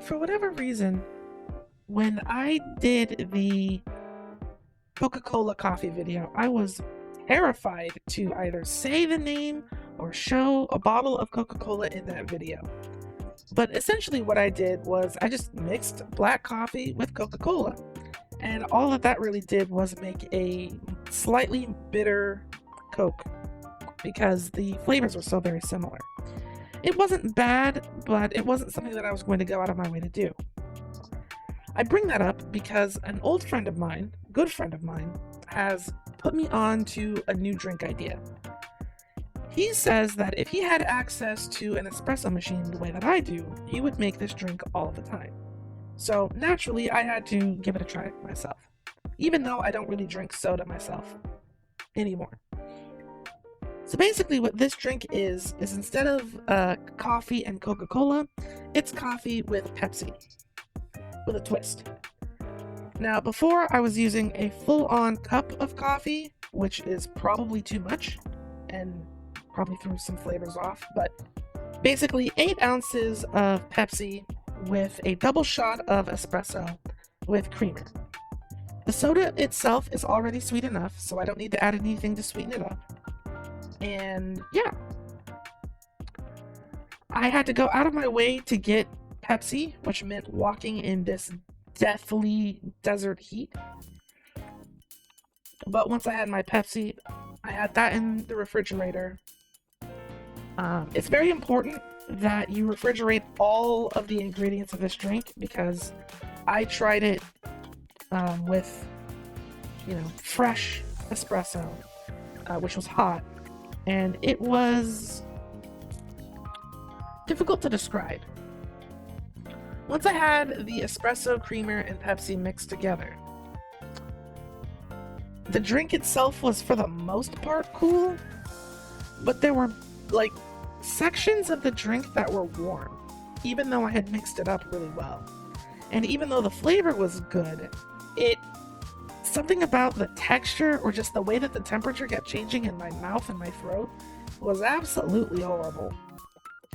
for whatever reason, when I did the Coca-Cola coffee video, I was terrified to either say the name or show a bottle of Coca-Cola in that video. But essentially what I did was I just mixed black coffee with Coca-Cola. And all that really did was make a slightly bitter Coke because the flavors were so very similar. It wasn't bad, but it wasn't something that I was going to go out of my way to do. I bring that up because an old friend of mine, good friend of mine, has put me on to a new drink idea. He says that if he had access to an espresso machine the way that I do, he would make this drink all the time. So naturally, I had to give it a try myself, even though I don't really drink soda myself anymore. So basically what this drink is instead of coffee and Coca-Cola, it's coffee with Pepsi, with a twist. Now, before I was using a full-on cup of coffee, which is probably too much, and probably threw some flavors off, but basically 8 ounces of Pepsi with a double shot of espresso with creamer. The soda itself is already sweet enough, so I don't need to add anything to sweeten it up. And yeah, I had to go out of my way to get Pepsi, which meant walking in this deathly desert heat. But once I had my Pepsi, I had that in the refrigerator. It's very important that you refrigerate all of the ingredients of this drink because I tried it with, fresh espresso, which was hot, and it was difficult to describe. Once I had the espresso, creamer, and Pepsi mixed together, the drink itself was for the most part cool, but there were sections of the drink that were warm, even though I had mixed it up really well. And even though the flavor was good, something about the texture or just the way that the temperature kept changing in my mouth and my throat was absolutely horrible.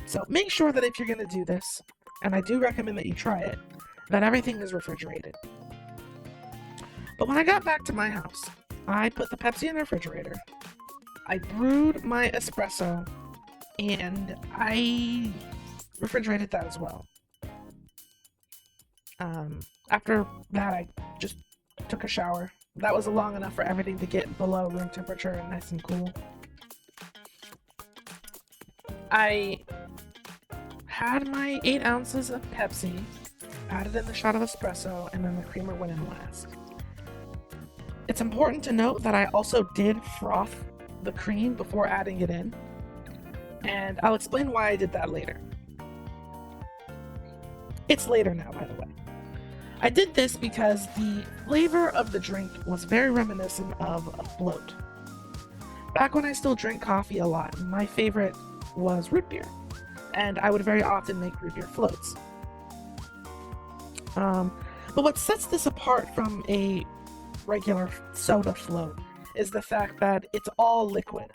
So make sure that if you're going to do this, and I do recommend that you try it, that everything is refrigerated. But when I got back to my house, I put the Pepsi in the refrigerator, I brewed my espresso, and I refrigerated that as well. After that, I just took a shower. That was long enough for everything to get below room temperature and nice and cool. I had my 8 ounces of Pepsi, added in the shot of espresso, and then the creamer went in last. It's important to note that I also did froth the cream before adding it in, and I'll explain why I did that later. It's later now, by the way. I did this because the flavor of the drink was very reminiscent of a float. Back when I still drank coffee a lot, my favorite was root beer, and I would very often make root beer floats. But what sets this apart from a regular soda float is the fact that it's all liquid.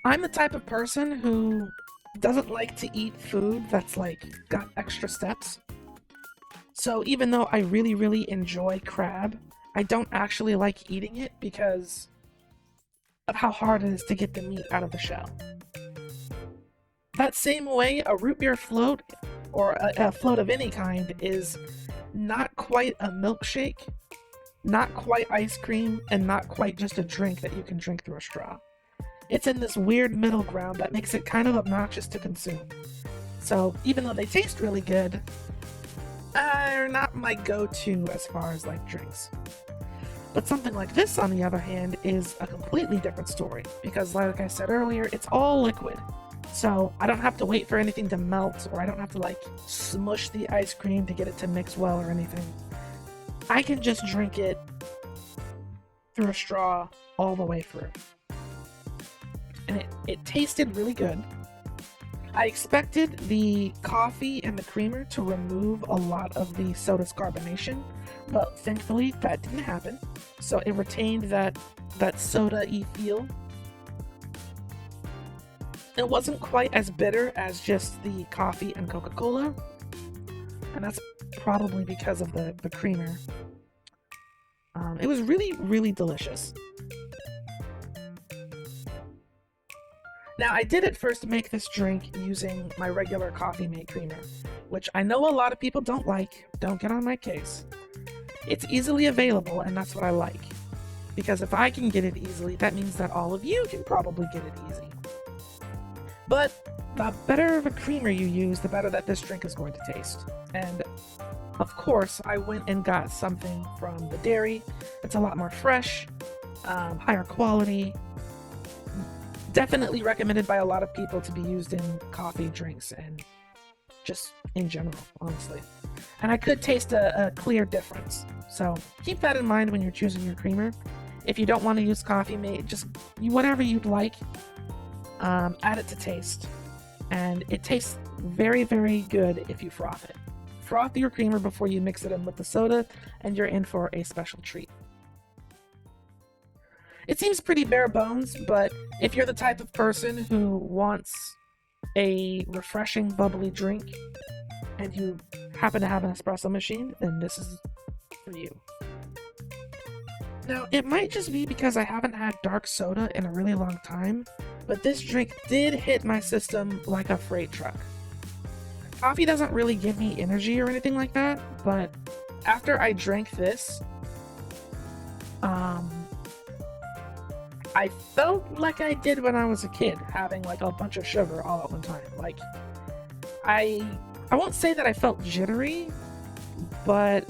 I'm the type of person who doesn't like to eat food that's got extra steps. So even though I really, really enjoy crab, I don't actually like eating it because of how hard it is to get the meat out of the shell. That same way, a root beer float, or a float of any kind, is not quite a milkshake, not quite ice cream, and not quite just a drink that you can drink through a straw. It's in this weird middle ground that makes it kind of obnoxious to consume. So even though they taste really good, they're not my go-to as far as drinks. But something like this, on the other hand, is a completely different story, because like I said earlier, it's all liquid. So I don't have to wait for anything to melt, or I don't have to smush the ice cream to get it to mix well or anything. I can just drink it through a straw all the way through. And it tasted really good. I expected the coffee and the creamer to remove a lot of the soda's carbonation, but thankfully that didn't happen. So it retained that soda-y feel. It wasn't quite as bitter as just the coffee and Coca-Cola, and that's probably because of the creamer. It was really, really delicious. Now, I did at first make this drink using my regular Coffee Mate creamer, which I know a lot of people don't like. Don't get on my case. It's easily available, and that's what I like. Because if I can get it easily, that means that all of you can probably get it easy. But the better of a creamer you use, the better that this drink is going to taste. And of course, I went and got something from the dairy. It's a lot more fresh, higher quality. Definitely recommended by a lot of people to be used in coffee drinks and just in general, honestly. And I could taste a clear difference. So keep that in mind when you're choosing your creamer. If you don't want to use Coffee Mate, just whatever you'd like, add it to taste. And it tastes very, very good if you froth it. Froth your creamer before you mix it in with the soda, and you're in for a special treat. It seems pretty bare bones, but if you're the type of person who wants a refreshing, bubbly drink, and you happen to have an espresso machine, then this is for you. Now, it might just be because I haven't had dark soda in a really long time, but this drink did hit my system like a freight truck. Coffee doesn't really give me energy or anything like that, but after I drank this, I felt like I did when I was a kid, having like a bunch of sugar all at one time. Like, I won't say that I felt jittery, but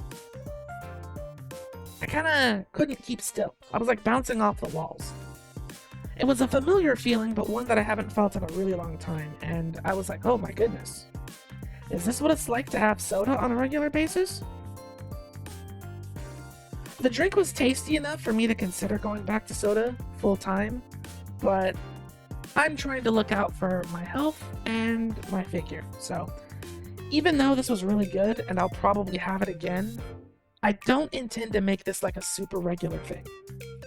I kind of couldn't keep still. I was like bouncing off the walls. It was a familiar feeling, but one that I haven't felt in a really long time, and I was like, oh my goodness. Is this what it's like to have soda on a regular basis? The drink was tasty enough for me to consider going back to soda full time, but I'm trying to look out for my health and my figure. So even though this was really good and I'll probably have it again, I don't intend to make this like a super regular thing.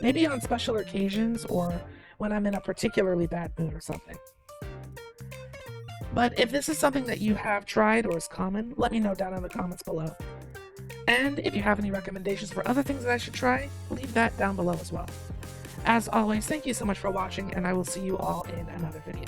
Maybe on special occasions or when I'm in a particularly bad mood or something. But if this is something that you have tried or is common, let me know down in the comments below. And if you have any recommendations for other things that I should try, leave that down below as well. As always, thank you so much for watching, and I will see you all in another video.